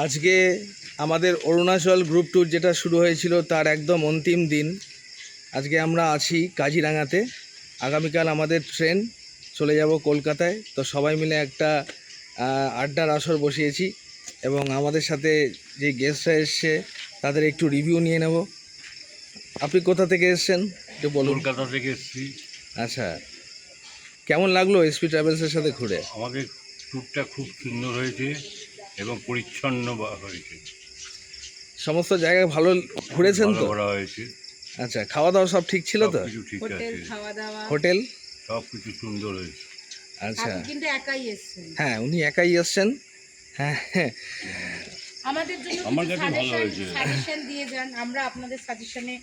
আজকে আমাদের Arunachal group tour যেটা শুরু হয়েছিল তার একদম অন্তিম দিন। আজকে আমরা আছি কাজিরাঙাতে। আগামীকাল আমাদের ট্রেন, চলে যাব কলকাতায়। তো সবাই মিলে একটা আড্ডার আসর বসিয়েছি এবং আমাদের সাথে যে গেস্টরা এসছে তাদের একটু রিভিউ নিয়ে নেব। আপনি কোথা থেকে এসছেন একটু বলুন। কলকাতা থেকে এসেছি। আচ্ছা, কেমন লাগলো এসপি ট্রাভেলসের সাথে ঘুরে? আমাদের ট্যুরটা খুব সুন্দর হয়েছে এবং পরিচ্ছন্ন হয়েছে। সমস্ত জায়গায় ভালো ঘুরেছেন তো? ঘোরা হয়েছে। আচ্ছা, খাওয়া দাওয়া সব ঠিক ছিল তো? কিছু ঠিক আছে, হোটেল সব কিছু সুন্দর হয়েছে। আচ্ছা, কিন্তু একাই এসেছেন। হ্যাঁ উনি একাই এসছেন। হ্যাঁ, আমাদের জন্য আমার কাছে ভালো হয়েছে। সাজেশন দিয়ে যান, আমরা আপনাদের সাজেশনে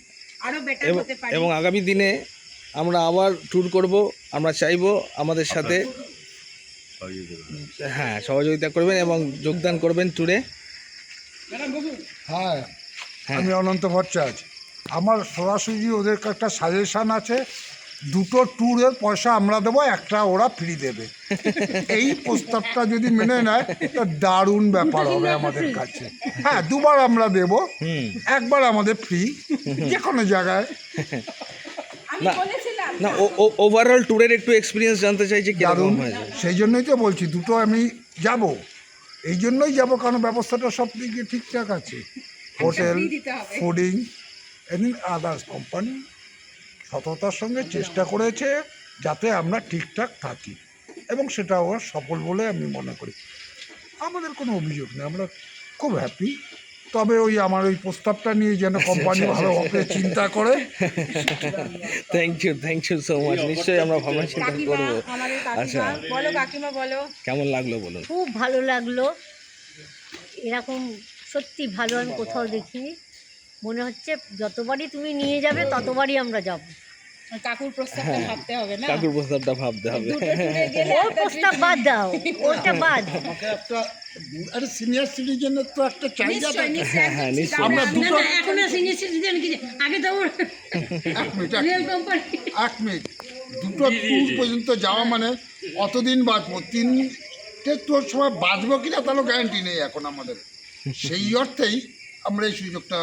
আরো বেটার হতে পারি। এবং আগামী দিনে আমরা আবার ট্যুর করব। আমরা চাইবো আমাদের সাথে হ্যাঁ সহযোগিতা করবেন এবং যোগদান করবেন ট্যুরে। হ্যাঁ, আমি অনন্ত ভট্টাচার্য। আমার সরাসরি ওদের একটা সাজেশান আছে, দুটো ট্যুরের পয়সা আমরা দেবো, একটা ওরা ফ্রি দেবে। এই প্রস্তাবটা যদি মেনে নেয় তো দারুণ ব্যাপার হবে আমাদের কাছে। হ্যাঁ, দুবার আমরা দেব, একবার আমাদের ফ্রি যে কোনো জায়গায়। না না, ওভারঅল ট্যুরের একটু এক্সপিরিয়েন্স জানতে চাই যে দারুণ, কিরকম হয়েছে। সেই জন্যই তো বলছি দুটো আমি যাব, এই জন্যই যাব কারণ ব্যবস্থাটা সব দিকে ঠিকঠাক আছে। Hotel, fooding, any others company সততার সঙ্গে চেষ্টা করেছে যাতে আমরা ঠিকঠাক থাকি এবং সেটা ওরা সফল বলে আমি মনে করি। আমাদের কোনো অভিযোগ নেই, আমরা খুব হ্যাপি। তবে ওই আমার ওই প্রস্তাবটা নিয়ে যেন কোম্পানি ভালোভাবে চিন্তা করে। Thank you so much. নিশ্চয়ই আমরা ভাবনা চিন্তা করবো। আচ্ছা, বলো কাকিমা, বলো কেমন লাগলো বলুন। খুব ভালো লাগলো, এরকম সত্যি ভালো আমি কোথাও দেখিনি। মনে হচ্ছে যতবারই তুমি নিয়ে যাবে ততবারই আমরা যাব। কাকুর প্রস্তাবটা ভাবতে হবে না, কাকুর প্রস্তাবটা ভাবতে হবে। ওর প্রস্তাব বাদ দাও, ওটা বাদ। আমাকে একটা আরে সিনিয়র সিটিজেনের তো একটা চাহিদা থাকে। হ্যাঁ নিশ্চয়ই। আমরা দুটো এখন সিনিয়র সিটিজেন কি আগে তো ওর এক মিনিট দুটো ট্যুর পর্যন্ত যাওয়া মানে অতদিন বাঁচবো, তিনটে ট্যুর সময় বাঁচবো কিনা তারও গ্যারান্টি নেই এখন আমাদের। সেই অর্থেই আমরা এই সুযোগটা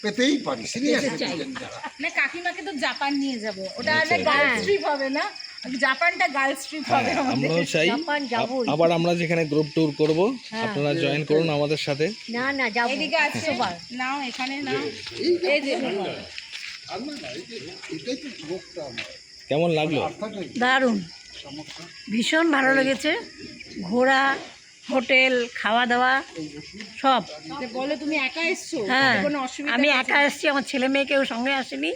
পেতেই পারি সিনিয়র সিটিজেন যারা। না, কাকিমাকে তো জাপান নিয়ে যাব, ওটা গার্লস ট্রিপ হবে না, জাপানটা গার্লস ট্রিপ হবে আমাদের। আমরাও চাই জাপান যাবোই। আবার আমরা যেখানে গ্রুপ ট্যুর করব আপনারা জয়েন করুন আমাদের সাথে। না না যাবো। এদিকে আছে, নাও এখানে নাও, এই যে এটাই তো সুযোগটা আমার। কেমন লাগলো? দারুণ, ভীষণ ভালো লেগেছে। ঘোরা, হোটেল, খাওয়া দাওয়া সব। বলো তুমি একা এসছো? হ্যাঁ, কোনো অসুবিধা? আমি একা এসেছি, আমার ছেলে মেয়ে কেউ সঙ্গে আসেনি।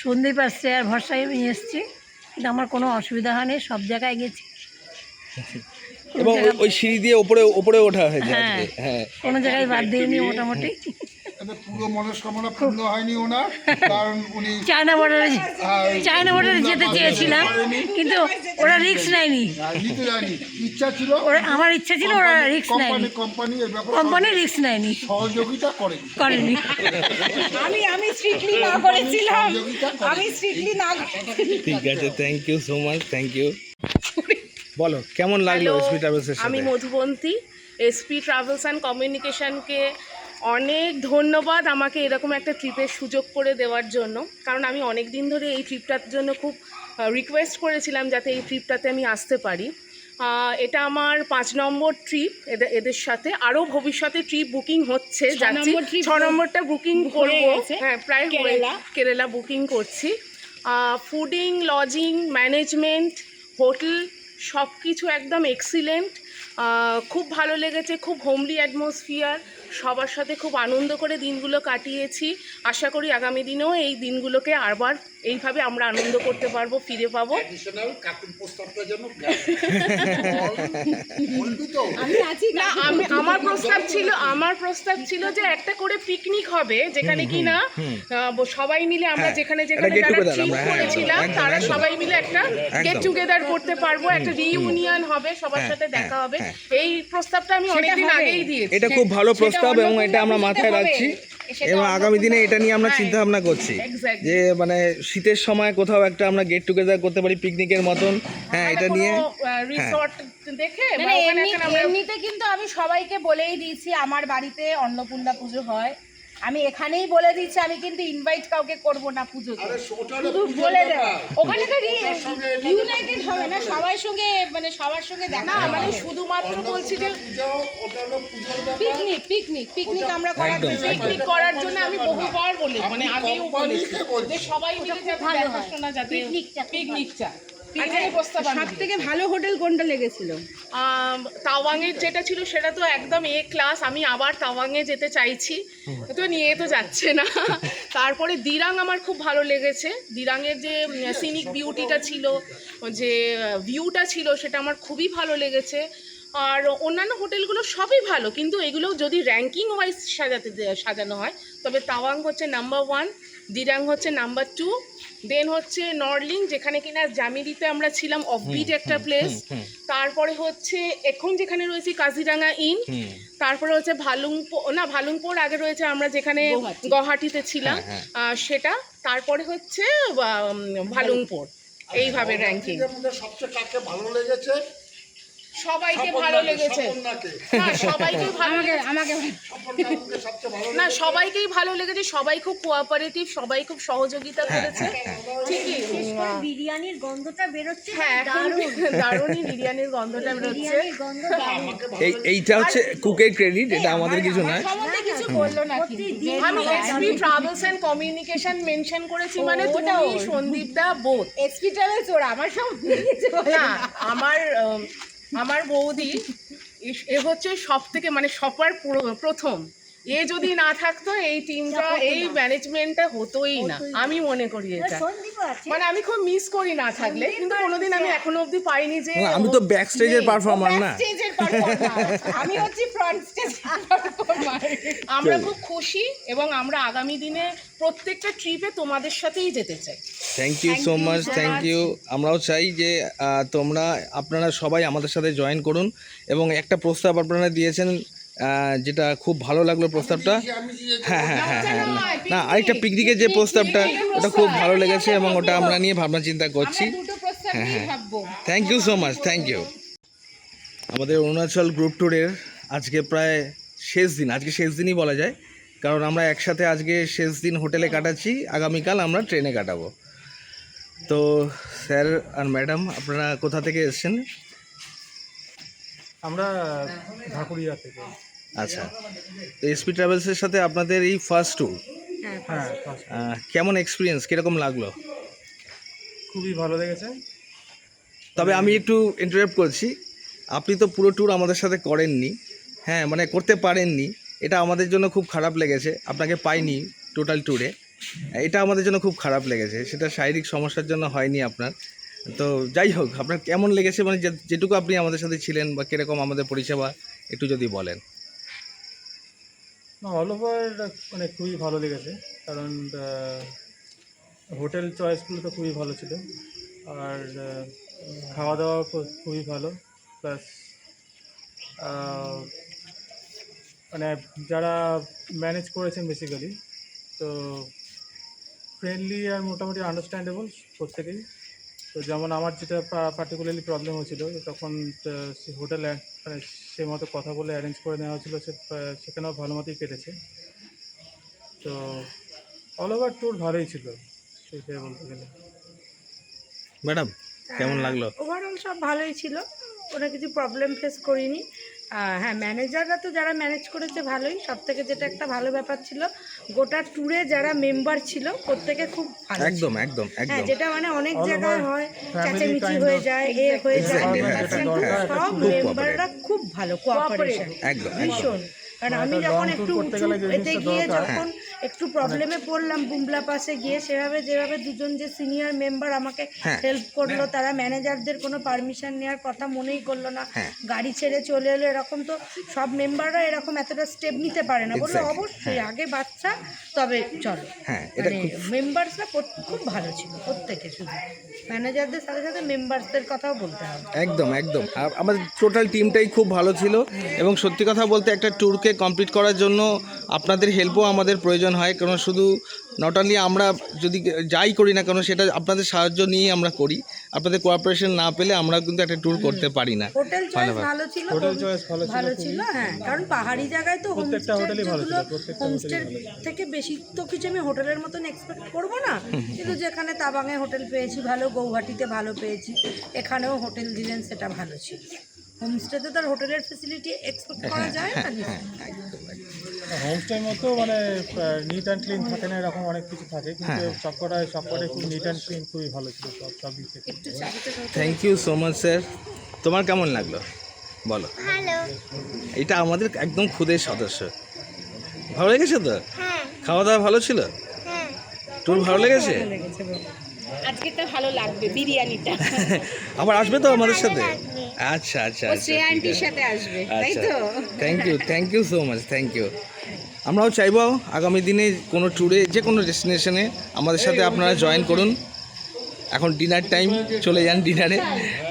সন্দীপ আসছে আর ভরসায় আমি এসেছি, কিন্তু আমার কোনো অসুবিধা হয়নি, সব জায়গায় গেছি। এবং ওই সিঁড়ি দিয়ে উপরে ওঠা হয়েছে হ্যাঁ, আজকে। হ্যাঁ, কোনো জায়গায় বাদ দিইনি মোটামুটি। এদের পুরো মনস্কামনা পূর্ণ হয়নি ওনার, কারণ উনি চায়না বর্ডারে যেতে চেয়েছিলাম, কিন্তু ওরা রিস্ক নেয়নি। নিতে যায়নি, ইচ্ছা ছিল, আমার ইচ্ছা ছিল, ওরা রিস্ক নেয়নি। কোম্পানি রিস্ক নেয়নি, সহযোগিতা করেনি। আমি স্ট্রিক্টলি না করেছিলাম, আমি স্ট্রিক্টলি না। ঠিক আছে, thank you so much, thank you. বলো কেমন লাগলো এসপি ট্রাভেলসের সাথে? আমি মধুবন্তী। এসপি ট্রাভেলস অ্যান্ড কমিউনিকেশনকে অনেক ধন্যবাদ আমাকে এরকম একটা ট্রিপের সুযোগ করে দেওয়ার জন্য, কারণ আমি অনেক দিন ধরে এই ট্রিপটার জন্য খুব রিকোয়েস্ট করেছিলাম যাতে এই ট্রিপটাতে আমি আসতে পারি। এটা আমার 5 নম্বর ট্রিপ এদের সাথে। আরও ভবিষ্যতে ট্রিপ বুকিং হচ্ছে, যাচ্ছি 6 নম্বরটা বুকিং করবো। হ্যাঁ, প্রায় কেরালা বুকিং করছি। ফুডিং, লজিং, ম্যানেজমেন্ট, হোটেল সব কিছু একদম এক্সিলেন্ট। খুব ভালো লেগেছে, খুব হোমলি অ্যাটমসফিয়ার, সবার সাথে খুব আনন্দ করে দিনগুলো কাটিয়েছি। আশা করি আগামী দিনেও এই দিনগুলোকে আবার এইভাবে আমরা আনন্দ করতে পারবো, ফিরে পাবো। না, আমার প্রস্তাব ছিল যে একটা করে পিকনিক হবে, যেখানে কি না সবাই মিলে আমরা যেখানে যেখানে যারা ট্রিপ করেছিলাম তারা সবাই মিলে একটা গেট টুগেদার করতে পারবো, একটা রিইউনিয়ন হবে, সবার সাথে দেখা হবে। এই প্রস্তাবটা আমি অনেকদিন আগেই দিয়েছি। এটা খুব ভালো প্রস্তাব এবং এটা আমরা মাথায় রাখছি। সেটা এবং আগামী দিনে এটা নিয়ে আমরা হ্যাঁ, চিন্তা ভাবনা করছি exactly. যে মানে শীতের সময় কোথাও একটা আমরা গেট টুগেদার করতে পারি পিকনিকের মতন। হ্যাঁ, এটা নিয়ে রিসর্ট দেখে বা মানে ওখানে একটা আমরা এমনিতে কিন্তু আমি সবাইকে বলেই দিয়েছি আমার বাড়িতে অন্নপূর্ণা পুজো হয়, আমি এখানেই বলে দিচ্ছি আমি কিন্তু ইনভাইট কাউকে করব না পুজোতে, শুধু বলে দেব ওখানে তো ইউনাইটেড হবে না সবার সঙ্গে, মানে সবার সঙ্গে দেখা না মানে শুধুমাত্র বলছি যে পিকনিক আমরা করার জন্য পিকনিক করার জন্য আমি বহুবার বলি, মানে আগেও বলেছি যে সবাই মিলে যাতে ভালো হয়। দেখাশোনা যাতে পিকনিকটা খুব পিকনিক চায়। পিকনিকের প্রস্তাব আমি দিয়েছি। সবথেকে ভালো হোটেল কোনটা লেগেছিল? তাওয়াংয়ের যেটা ছিল সেটা তো একদম এ ক্লাস, আমি আবার তাওয়াংয়ে যেতে চাইছি, তো নিয়ে তো যাচ্ছে না। তারপরে দিরাং আমার খুব ভালো লেগেছে, দিরাংয়ের যে সিনিক বিউটিটা ছিল, যে ভিউটা ছিল সেটা আমার খুবই ভালো লেগেছে। আর অন্যান্য হোটেলগুলো সবই ভালো, কিন্তু এগুলো যদি র্যাঙ্কিং ওয়াইজ সাজানো হয় তবে তাওয়াং হচ্ছে নাম্বার 1, দিরাং হচ্ছে নাম্বার 2, দেন হচ্ছে নর্লিং যেখানে কিনা জামিরিতে আমরা ছিলাম, অফবিট একটা প্লেস, তারপরে হচ্ছে এখন যেখানে রয়েছে কাজিরাঙ্গা ইন, তারপরে হচ্ছে ভালুংপোর আগে রয়েছে আমরা যেখানে গুয়াহাটিতে ছিলাম সেটা, তারপরে হচ্ছে ভালুংপোর, এইভাবে র্যাঙ্কিং। সবচেয়ে কাকে ভালো লেগেছে? সবাইকে ভালো লেগেছে, না সবাইকে ভালো আমাকে না সবাইকেই ভালো লেগেছে, সবাই খুব কোঅপারেটিভ, সবাই খুব সহযোগিতা করেছে, ঠিকই। বিরিয়ানির গন্ধটা বেরোচ্ছে, হ্যাঁ এখন দারুণ দারুণই বিরিয়ানির গন্ধটা বেরোচ্ছে। বিরিয়ানির গন্ধ দারুণ। এইটা হচ্ছে কুকের ক্রেডিট, এটা আমাদের কিছু নয়। সম্বন্ধে কিছু বললো না কিন্তু। প্রতিদিন আমি SP travels and communication mention করেছি, মানে তুমি সন্দীপ দা বোধ এসপি ট্রাভেলস ওরা আমার সম্বন্ধে কিছু বলে না, আমার বৌদি এ হচ্ছে সব থেকে মানে সবার প্রথম, এ যদি না থাকতো এই টিমটা এই ম্যানেজমেন্টটা হতোই না, আমি মনে করি এটা। সন্দীপও আছে। মানে আমি খুব মিস করি না থাকলে, কিন্তু কোনোদিন আমি এখনো অবধি পাইনি যে আমি তো ব্যাক স্টেজের পারফর্মার না। স্টেজের পারফর্মার, আমি হচ্ছি ফ্রন্ট স্টেজের পারফর্মার। আমরা খুব খুশি এবং আমরা আগামী দিনে প্রত্যেকটা ট্রিপে তোমাদের সাথেই যেতে চাই। Thank you so much, thank you. আমরাও চাই যে আপনারা সবাই আমাদের সাথে জয়েন করুন, এবং একটা প্রস্তাব আপনারা দিয়েছেন যেটা খুব ভালো লাগলো প্রস্তাবটা। হ্যাঁ হ্যাঁ হ্যাঁ হ্যাঁ না, আরেকটা পিকনিকের যে প্রস্তাবটা ওটা খুব ভালো লেগেছে, এবং ওটা আমরা নিয়ে ভাবনা চিন্তা করছি। দুটো প্রস্তাব নিয়ে ভাববো। Thank you so much, thank you. আমাদের অরুণাচল গ্রুপ ট্যুরের আজকে প্রায় শেষ দিন, আজকে শেষ দিনই বলা যায়, কারণ আমরা একসাথে আজকে শেষ দিন হোটেলে কাটাচ্ছি, আগামীকাল আমরা ট্রেনে কাটাবো। তো স্যার আর ম্যাডাম আপনারা কোথা থেকে এসেছেন? আমরা ঢাকুরিয়া থেকে। আচ্ছা, তো এসপি ট্রাভেলসের সাথে আপনাদের এই ফার্স্ট ট্যুর, হ্যাঁ first কেমন এক্সপিরিয়েন্স, কীরকম লাগলো? খুবই ভালো লেগেছে। তবে আমি একটু ইন্টারাপ্ট করছি, আপনি তো পুরো ট্যুর আমাদের সাথে করেননি, হ্যাঁ মানে করতে পারেননি, এটা আমাদের জন্য খুব খারাপ লেগেছে, আপনাকে পাইনি টোটাল ট্যুরে, এটা আমাদের জন্য খুব খারাপ লেগেছে, সেটা শারীরিক সমস্যার জন্য হয়নি আপনার। তো যাই হোক, আপনার কেমন লেগেছে, মানে যেটুকু আপনি আমাদের সাথে ছিলেন বা কীরকম আমাদের পরিষেবা একটু যদি বলেন। না, অল ওভার মানে খুবই ভালো লেগেছে, কারণ হোটেল চয়েসগুলো তো খুবই ভালো ছিল, আর খাওয়া দাওয়া খুবই ভালো, প্লাস মানে যারা ম্যানেজ করেছেন বেসিক্যালি তো ফ্রেন্ডলি আর মোটামুটি আন্ডারস্ট্যান্ডেবল প্রত্যেকেই। তো যেমন আমার যেটা পার্টিকুলারলি প্রবলেম হয়েছিল, তখন হোটেল মানে সে মতো কথা বলে অ্যারেঞ্জ করে নেওয়া হয়েছিলো, সেখানেও ভালো মতোই কেটেছে। তো অল ওভার ট্যুর ভালোই ছিল সেটাই বলতে গেলে। ম্যাডাম কেমন লাগলো? ওভারঅল সব ভালোই ছিল, কোনো কিছু প্রবলেম ফেস করিনি। হ্যাঁ, ম্যানেজাররা তো যারা ম্যানেজ করেছে ভালোই, সব থেকে যেটা একটা ভালো ব্যাপার ছিল, গোটা ট্যুরে যারা মেম্বার ছিল প্রত্যেকে খুব ভালো ছিল। একদম একদম হ্যাঁ, একদম যেটা মানে অনেক All জায়গায় over হয় family চেঁচামেচি kind হয়ে of- যায়, এ হয়ে যায়, Exactly, হ্যাঁ, যেটা কিন্তু দরকার, একটা সব খুব মেম্বাররা খুব ভালো কোঅপারেশন, একদম একদম ভীষণ। কারণ আমি একটা যখন long একটু tour করতে উঁচু গেলে যে এতে জিনিসটা গিয়ে দরকার, যখন একটু প্রবলেমে পড়লাম বুমলা পাসে গিয়ে, যেভাবে দুজন যে সিনিয়র মেম্বার আমাকে হ্যাঁ। হেল্প করলো, তারা ম্যানেজারদের কোনো পারমিশন নেওয়ার কথা মনেই করলো না, হ্যাঁ। গাড়ি ছেড়ে চলে এলো, এরকম এরকম তো সব মেম্বাররা এরকম এতটা স্টেপ নিতে পারে না, বললো Exactly, অবশ্যই আগে বাচ্চা তবে চলো। হ্যাঁ, এটা মানে মেম্বার্সরা খুব ভালো ছিল প্রত্যেকে, শুধু ম্যানেজারদের সাথে সাথে মেম্বার্সদের কথাও বলতে হবে। একদম একদম আমাদের টোটাল টিমটাই খুব ভালো ছিল এবং সত্যি কথা বলতে একটা ট্যুরকে কমপ্লিট করার জন্য আপনাদের হেল্পও আমাদের প্রয়োজন হয়, কারণ শুধু নট অনলি আমরা যদি যাই করি না কেন সেটা আপনাদের সাহায্য নিয়েই আমরা করি। আপনাদের কোঅপারেশন না পেলে আমরা কিন্তু একটা ট্যুর করতে পারি না। হোটেল চয়েস ভালো ছিল, হোটেল চয়েস ভালো ছিল, হ্যাঁ, কারণ পাহাড়ি জায়গায় তো প্রত্যেকটা হোটেলই ভালো ছিল, প্রত্যেকটা হোমস্টে থেকে বেশি তো কিছু আমি হোটেলের মতন এক্সপেক্ট করবো না, কিন্তু যেখানে তাবাঙে হোটেল পেয়েছি ভালো, গৌহাটিতে ভালো পেয়েছি, এখানেও হোটেল দিলেন সেটা ভালো ছিল। হোমস্টেতে তার হোটেলের ফেসিলিটি এক্সপেক্ট করা যায় না। হোমস্টের মতো মানে নিট অ্যান্ড ক্লিন থাকে না, এরকম অনেক কিছু থাকে, কিন্তু সবকটাই খুব নিট অ্যান্ড ক্লিন, খুবই ভালো ছিল সব দিক থেকে। Thank you so much sir. তোমার কেমন লাগলো বলো? ভালো। এটা আমাদের একদম খুদের সদস্য। ভালো লেগেছে তো? খাওয়া দাওয়া ভালো ছিল? ট্যুর ভালো লেগেছে? আজকে তো ভালো লাগবে বিরিয়ানিটা। আবার আসবে তো আমাদের সাথে? আচ্ছা আচ্ছা ও শ্রেয়া আন্টির সাথে আসবে, তাই তো? Thank you so much, thank you. আমরাও চাইবো আগামী দিনে কোনো ট্যুরে যে কোনো ডেস্টিনেশনে আমাদের সাথে আপনারা জয়েন করুন। এখন ডিনার টাইম, চলে যান ডিনারে।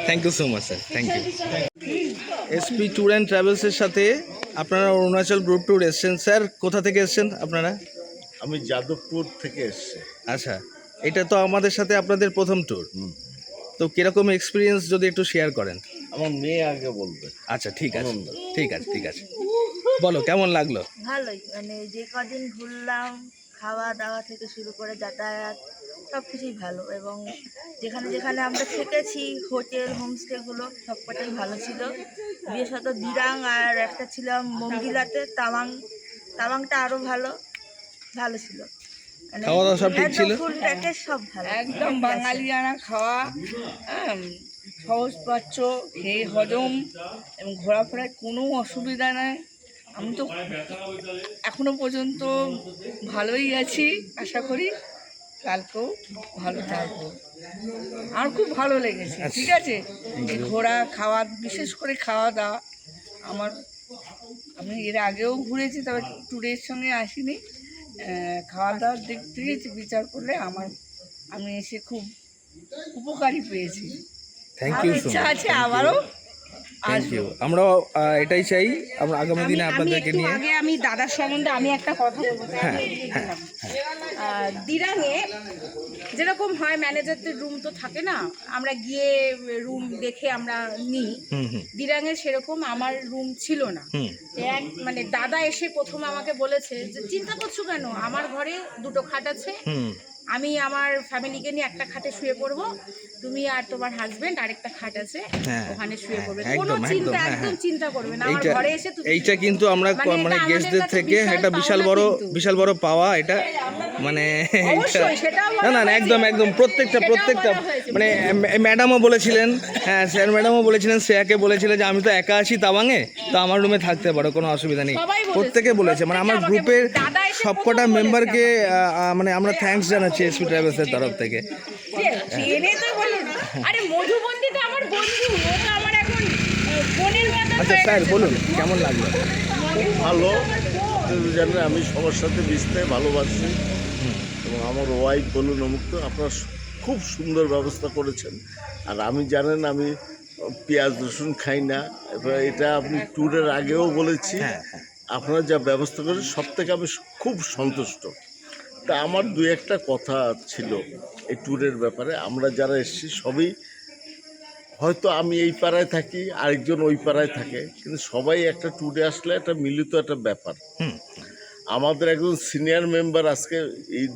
Thank you so much sir, thank you. SP tour and ট্রাভেলসের সাথে আপনারা অরুণাচল গ্রুপ ট্যুর এসছেন। স্যার কোথা থেকে এসছেন আপনারা? আমি যাদবপুর থেকে এসেছি। আচ্ছা, এটা তো আমাদের সাথে আপনাদের প্রথম ট্যুর, তো কীরকম এক্সপিরিয়েন্স যদি একটু শেয়ার করেন? আমার মেয়ে আগে বলবে। আচ্ছা ঠিক আছে, ঠিক আছে, ঠিক আছে, বলো কেমন লাগলো? ভালোই, মানে যে কদিন ঘুরলাম, খাওয়া দাওয়া থেকে শুরু করে যাতায়াত সব কিছুই ভালো, এবং যেখানে যেখানে আমরা থেকেছি হোটেল হোমস্টেগুলো সবকটাই ভালো ছিল। বিশেষত দিরাং আর একটা ছিলাম মঙ্গিলাতে, তাওয়াংটা আরও ভালো ছিল। মানে খাওয়া দাওয়া সব ঠিক ছিল? ফুল প্যাকেজ সব ভালো, একদম বাঙালিয়ানা খাওয়া, সহজপাচ্য, খেয়ে হজম এবং ঘোরাফেরায় কোনো অসুবিধা নাই। আমি তো এখনো পর্যন্ত ভালোই আছি, আশা করি কালকেও ভালো থাকবো। আমার খুব ভালো লেগেছে, ঠিক আছে। এই ঘোরা খাওয়া, বিশেষ করে খাওয়া দাওয়া, আমি এর আগেও ঘুরেছি, তবে ট্যুরের সঙ্গে আসিনি। খাওয়া দাওয়ার দিক থেকে বিচার করলে আমি এসে খুব উপকারী পেয়েছি। থ্যাংক ইউ সো ইচ্ছা মাচ, আছে আবারও থ্যাংক ইউ। আমরাও এটাই চাই, আমরা আগামী দিনে আপনাদেরকে নিয়ে। আগে আমি দাদার সম্বন্ধে আমি একটা কথা বলবো। দিরাঙে যেরকম হয় ম্যানেজারদের রুম তো থাকে না, আমরা গিয়ে রুম দেখে আমরা নিই। দিরাঙে সেরকম আমার রুম ছিল না। মানে দাদা এসে প্রথম আমাকে বলেছে যে চিন্তা করছো কেন, আমার ঘরে দুটো খাট আছে, আমি আমার ফ্যামিলিকে নিয়ে একটা খাটে শুয়ে পড়বো, তুমি আর তোমার হাজবেন্ড আরেকটা খাট আছে ওখানে শুয়ে পড়বে, কোনো চিন্তা একদম চিন্তা করবে না, আমার ঘরে এসে তুমি। এইটা কিন্তু আমরা মানে গেস্টদের থেকে একটা বিশাল বড় পাওয়া এটা, মানে না না একদম প্রত্যেকটা মানে ম্যাডামও বলেছিলেন, হ্যাঁ স্যার ম্যাডামও বলেছিলেন, শ্রেয়াকে বলেছিলেন যে আমি তো একা আছি তাওয়াঙে, তো আমার রুমে থাকতে পারো, কোনো অসুবিধা নেই। প্রত্যেকে বলেছে, মানে আমার গ্রুপের সবকটা মেম্বারকে মানে আমরা থ্যাঙ্কস জানাচ্ছি এসপি ট্রাভেলসের তরফ থেকে। আচ্ছা স্যার বলুন কেমন লাগলো? খুব ভালো, জানেন আমি সবার সাথে মিশতে ভালোবাসি, এবং আমার ওয়াইফ বলুন অমুক, তো আপনারা খুব সুন্দর ব্যবস্থা করেছেন। আর আমি জানেন আমি পেঁয়াজ রসুন খাই না, এবার এটা আপনি ট্যুরের আগেও বলেছি, আপনারা যা ব্যবস্থা করেন সব থেকে আমি খুব সন্তুষ্ট। তা আমার দু একটা কথা ছিল এই ট্যুরের ব্যাপারে। আমরা যারা এসেছি সবই, হয়তো আমি এই পাড়ায় থাকি, আরেকজন ওই পাড়ায় থাকে, কিন্তু সবাই একটা ট্যুরে আসলে একটা মিলিত একটা ব্যাপার। আমাদের একজন সিনিয়র মেম্বার আজকে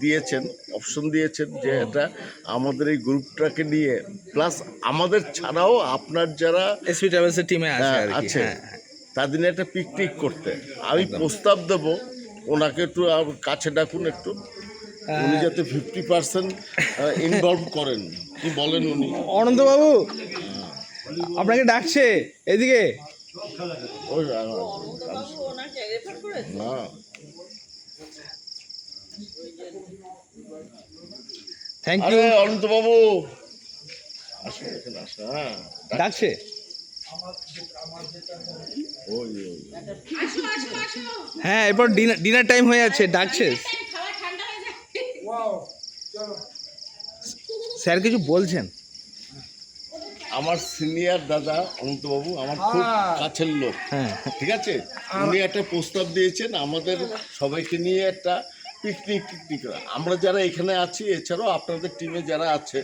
দিয়েছেন, অপশন দিয়েছেন যে এটা আমাদের এই গ্রুপটাকে নিয়ে, প্লাস আমাদের ছাড়াও আপনার যারা এসপি ট্রাভেলসের টিমে আছে তাদের নিয়ে একটা পিকনিক করতে আমি প্রস্তাব দেব। ওনাকে একটু কাছে ডাকুন, একটু উনি যাতে 50% ইনভলভ করেন। কি বলেন উনি? অনন্তবাবু আপনাকে ডাকছে এদিকে। না থ্যাংক ইউ অনন্তবাবু, আসুন এখানে আসুন। হ্যাঁ ডাকছে। ওই হ্যাঁ, এরপর ডিনার টাইম হয়ে যাচ্ছে, ডাকছে স্যার, কিছু বলছেন? আমার সিনিয়র দাদা অনন্তবাবু আমার খুব কাছের লোক, হ্যাঁ, ঠিক আছে, উনি একটা প্রস্তাব দিয়েছেন আমাদের সবাইকে নিয়ে একটা পিকনিক করা। আমরা যারা এখানে আছি, এছাড়াও আপনাদের টিমে যারা আছে,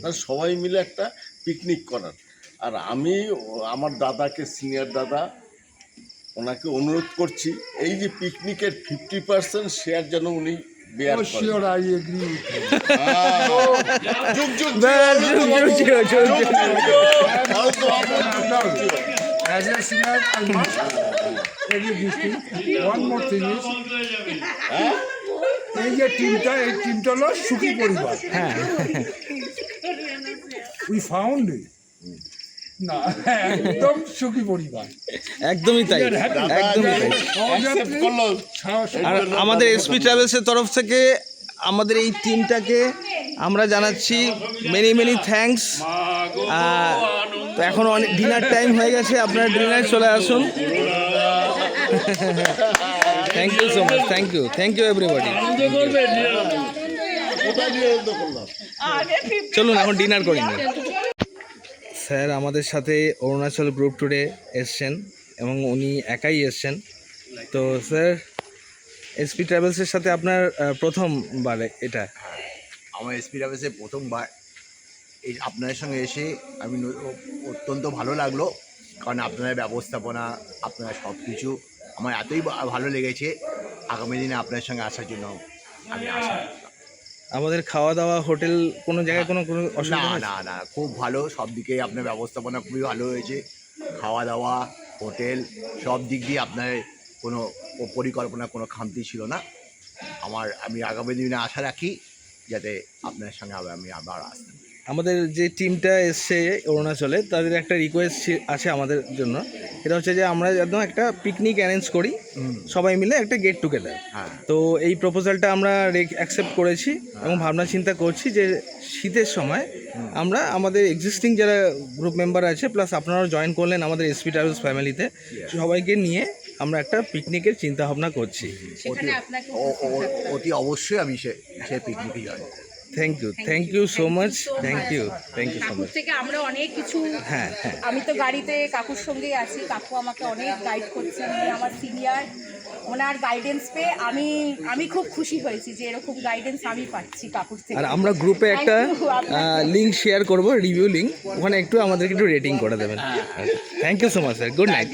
তারা সবাই মিলে একটা পিকনিক করার। আর আমি আমার দাদাকে, সিনিয়র দাদা, ওনাকে অনুরোধ করছি এই যে পিকনিকের 50% শেয়ার যেন উনি বেয়ার করেন। Sure, I agree with you. যুগ যুগ As a singer, I must agree this thing. One more thing is, এই যে টিমটা হলো সুখী পরিবার। হ্যাঁ, উই ফাউন্ড না, একদম সুখী পরিবার। একদমই তাই, একদমই তাই। আর আমাদের এসপি ট্রাভেলসের তরফ থেকে আমাদের এই টিমটাকে আমরা জানাচ্ছি মেনি থ্যাঙ্কস। তো এখন অনেক ডিনার টাইম হয়ে গেছে, আপনারা ডিনার চলে আসুন। Thank you so much, thank you everybody. চলুন এখন ডিনার করি। স্যার আমাদের সাথে অরুণাচল গ্রুপ ট্যুরে এসছেন এবং উনি একাই এসছেন। তো স্যার, এসপি ট্রাভেলসের সাথে আপনার প্রথমবার এটা? আমার এসপি ট্রাভেলসে প্রথমবার। এই আপনাদের সঙ্গে এসে আমি অত্যন্ত ভালো লাগলো, কারণ আপনাদের ব্যবস্থাপনা, আপনার সব কিছু আমার এতই ভালো লেগেছে। আগামী দিনে আপনার সঙ্গে আসার জন্য আমি আশা। আমাদের খাওয়া দাওয়া, হোটেল, কোনো জায়গায় কোনো অসুবিধা? না, খুব ভালো, সব দিকেই আপনার ব্যবস্থাপনা খুবই ভালো হয়েছে। খাওয়া দাওয়া, হোটেল, সব দিক দিয়ে আপনার কোনো পরিকল্পনা, কোনো খামতি ছিল না। আমি আগামী দিনে আশা রাখি যাতে আপনার সঙ্গে আমি আবার আসতে। আমাদের যে টিমটা এসছে অরুণাচলে, তাদের একটা রিকোয়েস্ট আছে আমাদের জন্য। এটা হচ্ছে যে আমরা একদম একটা পিকনিক অ্যারেঞ্জ করি, সবাই মিলে একটা গেট টুগেদার। তো এই প্রপোজালটা আমরা অ্যাকসেপ্ট করেছি এবং ভাবনা চিন্তা করছি যে শীতের সময় আমরা আমাদের এক্সিস্টিং যারা গ্রুপ মেম্বার আছে, প্লাস আপনারাও জয়েন করলেন আমাদের এসপি ট্রাভেলস ফ্যামিলিতে, সবাইকে নিয়ে আমরা একটা পিকনিকের চিন্তা ভাবনা করছি। অতি অবশ্যই আমি সে পিকনিকে যাই। Thank you so much, thank you so much. থেকে আমরা অনেক কিছু, হ্যাঁ, আমি তো গাড়িতে কাকুর সঙ্গেই আছি, কাকু আমাকে অনেক গাইড করছেন, উনি আমার সিনিয়র। ওনার গাইডেন্স পেয়ে আমি খুব খুশি হয়েছি যে এরকম গাইডেন্স আমি পাচ্ছি কাকুর থেকে। আর আমরা গ্রুপে একটা লিঙ্ক শেয়ার করব, রিভিউ লিঙ্ক, ওখানে একটু আমাদেরকে একটু রেটিং করে দেবেন। Thank you so much sir, good night.